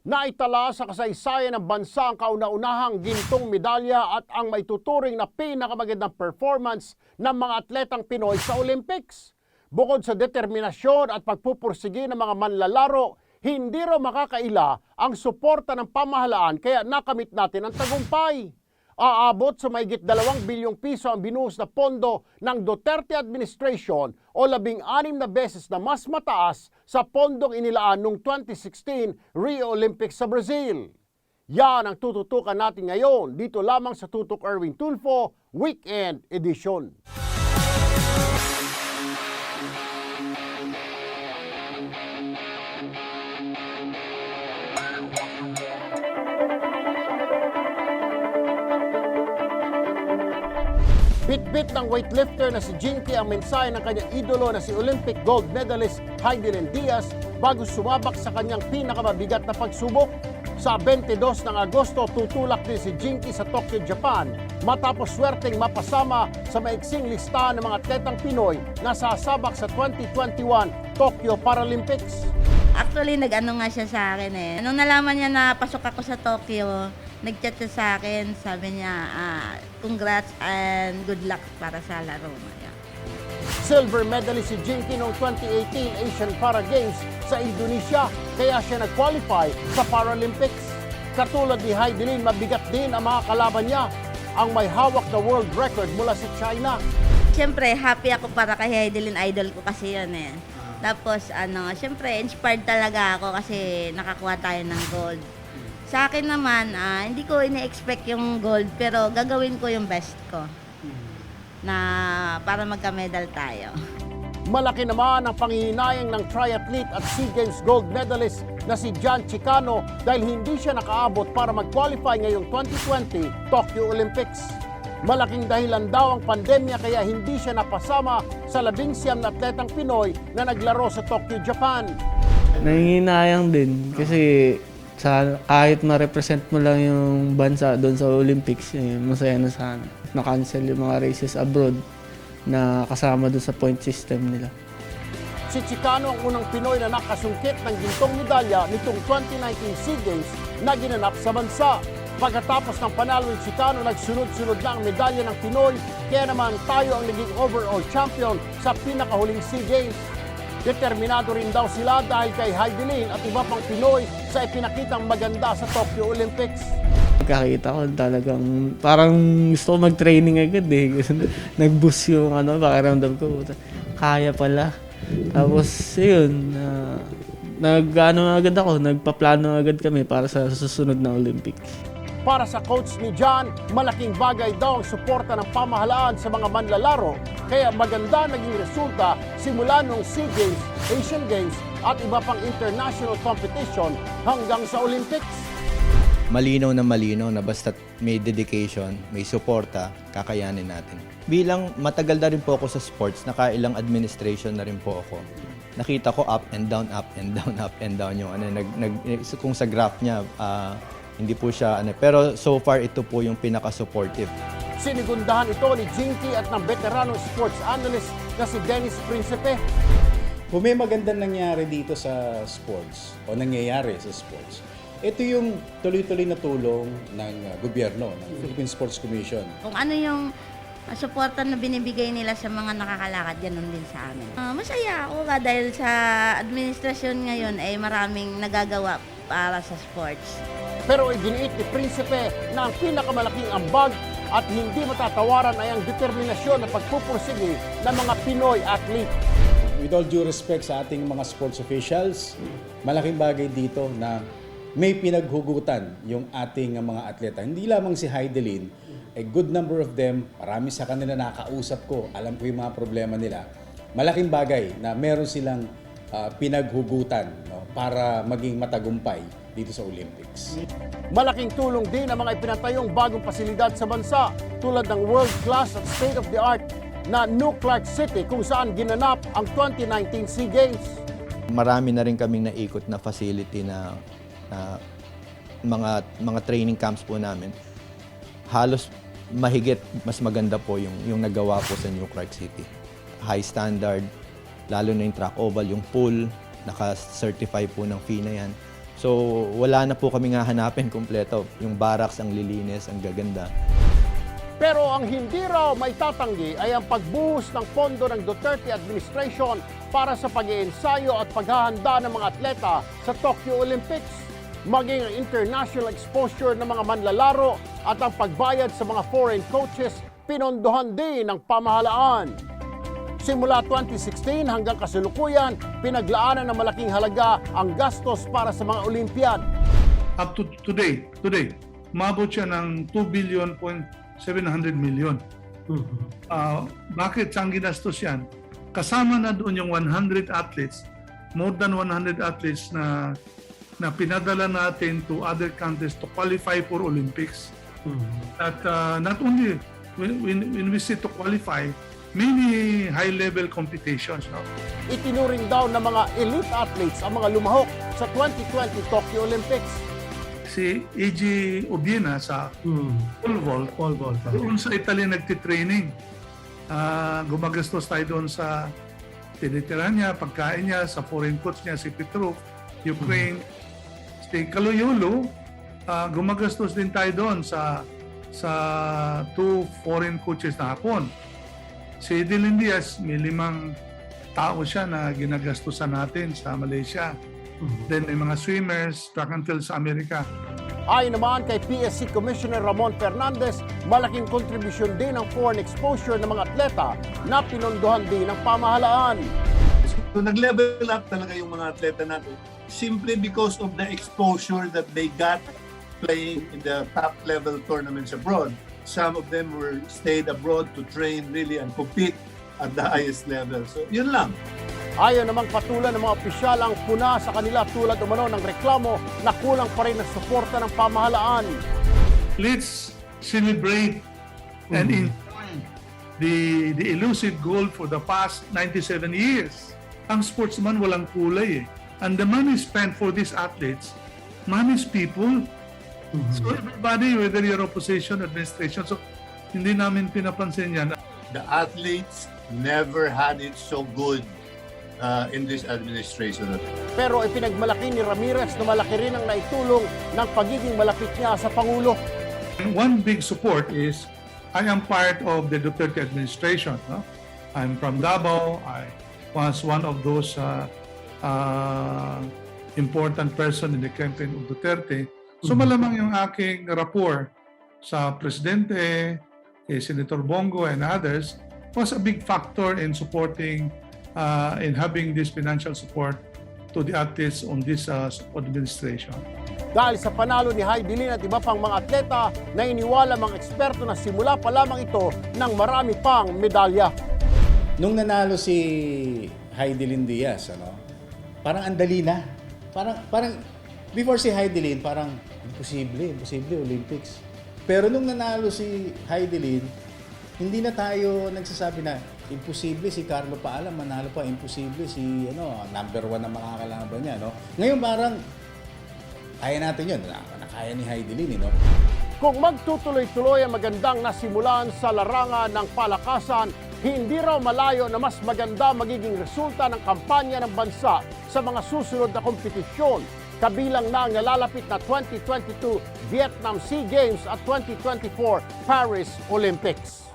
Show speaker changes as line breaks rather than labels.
Naitala sa kasaysayan ng bansa ang kauna-unahang gintong medalya at ang maituturing na pinakamagandang performance ng mga atletang Pinoy sa Olympics. Bukod sa determinasyon at pagpupursige ng mga manlalaro, hindi raw makakaila ang suporta ng pamahalaan kaya nakamit natin ang tagumpay. Aabot sa mahigit 2 bilyong piso ang binuhos na pondo ng Duterte administration o 16 na beses na mas mataas sa pondong inilaan noong 2016 Rio Olympics sa Brazil. Yan ang tututukan natin ngayon dito lamang sa Tutok Erwin Tulfo Weekend Edition. Bit-bit ng weightlifter na si Jinky ang mensahe ng kanyang idolo na si Olympic gold medalist Heidelin Diaz bago sumabak sa kanyang pinakamabigat na pagsubok. Sa 22 ng Agosto, tutulak din si Jinky sa Tokyo, Japan matapos swerteng mapasama sa maiksing listahan ng mga atletang Pinoy na sasabak sa 2021 Tokyo Paralympics.
Actually, nag-ano nga siya sa akin eh. Nung nalaman niya na pasok ako sa Tokyo, nag-chat siya sa akin, sabi niya, congrats and good luck para sa laro mo. Yeah.
Silver medalist si Jinky noong 2018 Asian Para Games sa Indonesia, kaya siya nag-qualify sa Paralympics. Katulad ni Heidelin, mabigat din ang mga kalaban niya, ang may hawak na world record mula sa China.
Siyempre, happy ako para kay Heidelin, idol ko kasi yun eh. Tapos, siyempre, inspired talaga ako kasi nakakuha tayo ng gold. Sa akin naman, hindi ko ine-expect yung gold, pero gagawin ko yung best ko na para magka-medal tayo.
Malaki naman ang panghihinayang ng triathlete at SEA Games gold medalist na si John Chicano dahil hindi siya nakaabot para mag-qualify ngayong 2020 Tokyo Olympics. Malaking dahilan daw ang pandemya kaya hindi siya napasama sa 19 na atletang Pinoy na naglaro sa Tokyo, Japan.
Nanginayang din kasi kahit ma-represent mo lang yung bansa doon sa Olympics, masaya na sana. Na-cancel yung mga races abroad na kasama doon sa point system nila.
Si Chicano ang unang Pinoy na nakasungkit ng gintong medalya nitong 2019 SEA Games na ginanap sa bansa. Pagkatapos ng panalo ni Chicano, nagsunod-sunod na ang medalya ng Pinoy, kaya naman tayo ang naging overall champion sa pinakahuling SEA Games. Determinado rin daw sila dahil kay Heidelin at iba pang Pinoy sa ipinakitang maganda sa Tokyo Olympics.
Pagkakita ko talagang parang gusto ko mag-training agad eh. Nag-boost yung pakiramdam ko. Kaya pala. Tapos yun, nagpaplano agad kami para sa susunod na Olympics.
Para sa coach ni John, malaking bagay daw ang suporta ng pamahalaan sa mga manlalaro. Kaya maganda naging resulta simula noong SEA Games, Asian Games at iba pang international competition hanggang sa Olympics.
Malinaw na basta't may dedication, may suporta, kakayanin natin. Bilang matagal na rin po ako sa sports, nakailang administration na rin po ako. Nakita ko up and down, up and down, up and down yung kung sa graph niya, hindi po siya pero so far ito po yung pinaka-supportive.
Sinigundahan ito ni Jinky at ng veteranong sports analyst na si Dennis Principe.
Kung may magandang nangyari dito sa sports o nangyayari sa sports, ito yung tuloy-tuloy na tulong ng gobyerno, ng Philippine Sports Commission.
Kung ano yung suporta na binibigay nila sa mga nakakalakad, ganun din sa amin. Masaya ako dahil sa administrasyon ngayon ay maraming nagagawa para sa sports.
Pero iginiit ni Principe na ang pinakamalaking ambag at hindi matatawaran ay ang determinasyon na pagpupursige ng mga Pinoy athlete.
With all due respect sa ating mga sports officials, malaking bagay dito na may pinaghugutan yung ating mga atleta. Hindi lamang si Heidelin, a good number of them, marami sa kanila nakausap ko, alam ko yung mga problema nila. Malaking bagay na meron silang pinaghugutan para maging matagumpay dito sa Olympics.
Malaking tulong din ang mga ipinatayong bagong pasilidad sa bansa tulad ng world-class at state-of-the-art na New Clark City kung saan ginanap ang 2019 SEA Games.
Marami na rin kaming naikot na facility na mga training camps po namin, halos mahigit mas maganda po yung nagawa po sa New Clark City. High standard, lalo na yung track oval, yung pool, naka-certify po ng FINA yan. So wala na po kami nga hanapin kompleto. Yung barracks, ang lilinis, ang gaganda.
Pero ang hindi raw may tatanggi ay ang pagbuhos ng pondo ng Duterte administration para sa pag-iensayo at paghahanda ng mga atleta sa Tokyo Olympics. Maging ang international exposure ng mga manlalaro at ang pagbayad sa mga foreign coaches, pinondohan din ng pamahalaan. Simula 2016 hanggang kasalukuyan, pinaglaanan ng malaking halaga ang gastos para sa mga Olympiad.
Up to today, umabot siya ng 2.7 billion. Bakit saan ginastos yan? Kasama na doon yung 100 athletes, more than 100 athletes na pinadala natin to other countries to qualify for Olympics. At not only when we say to qualify, many high-level competitions. No?
Itinuring daw ng mga elite athletes ang mga lumahok sa 2020 Tokyo Olympics.
Si A.G. Obiena sa pole vault, doon sa Italy nagtitraining. Gumagastos tayo doon sa tinitira niya, pagkain niya, sa foreign coach niya, si Petrov, Ukraine. Si Kaluyolo, gumagastos din tayo doon sa 2 foreign coaches na Hapon. Si Dylan Diaz, may 5 tao siya na ginagastusan natin sa Malaysia. Then may mga swimmers, track and field sa Amerika.
Ayon naman kay PSC Commissioner Ramon Fernandez, malaking kontribusyon din ang foreign exposure ng mga atleta na pinondohan din ng pamahalaan.
So nag-level up talaga yung mga atleta natin simply because of the exposure that they got playing in the top level tournaments abroad. Some of them were stayed abroad to train really and compete at the highest level. So yun lang.
Ayon namang patulan ng mga opisyal ang puna sa kanila tulad umano ng reklamo na kulang pa rin ang suporta ng pamahalaan.
Let's celebrate and enjoy the elusive goal for the past 97 years. Ang sportsman walang kulay eh. And the money spent for these athletes, money is people. So everybody, whether you're opposition, administration, so hindi namin pinapansin yan.
The athletes never had it so good in this administration.
Pero ipinagmalaki ni Ramirez na malaki rin ang naitulong ng pagiging malapit niya sa Pangulo.
And one big support is I am part of the Duterte administration. No? I'm from Davao. I was one of those important person in the campaign of Duterte. So malamang yung aking rapport sa Presidente, kay Senator Bongo and others was a big factor in supporting, in having this financial support to the athletes on this administration.
Dahil sa panalo ni Heidi Lin at iba pang mga atleta, nainiwala mga eksperto na simula pa lamang ito ng marami pang medalya.
Nung nanalo si Heidelin Diaz, parang andali na. Parang before si Heidelin, parang imposible Olympics. Pero nung nanalo si Heidelin, hindi na tayo nagsasabi na imposible si Carlo Paalam, manalo pa, imposible si number 1 na makakalaban niya, no? Ngayon parang kaya natin 'yun, nakaya ni Heidelin, no?
Kung magtutuloy-tuloy ang magandang nasimulan sa larangan ng palakasan, hindi raw malayo na mas maganda magiging resulta ng kampanya ng bansa sa mga susunod na kompetisyon, kabilang na ang nalalapit na 2022 Vietnam Sea Games at 2024 Paris Olympics.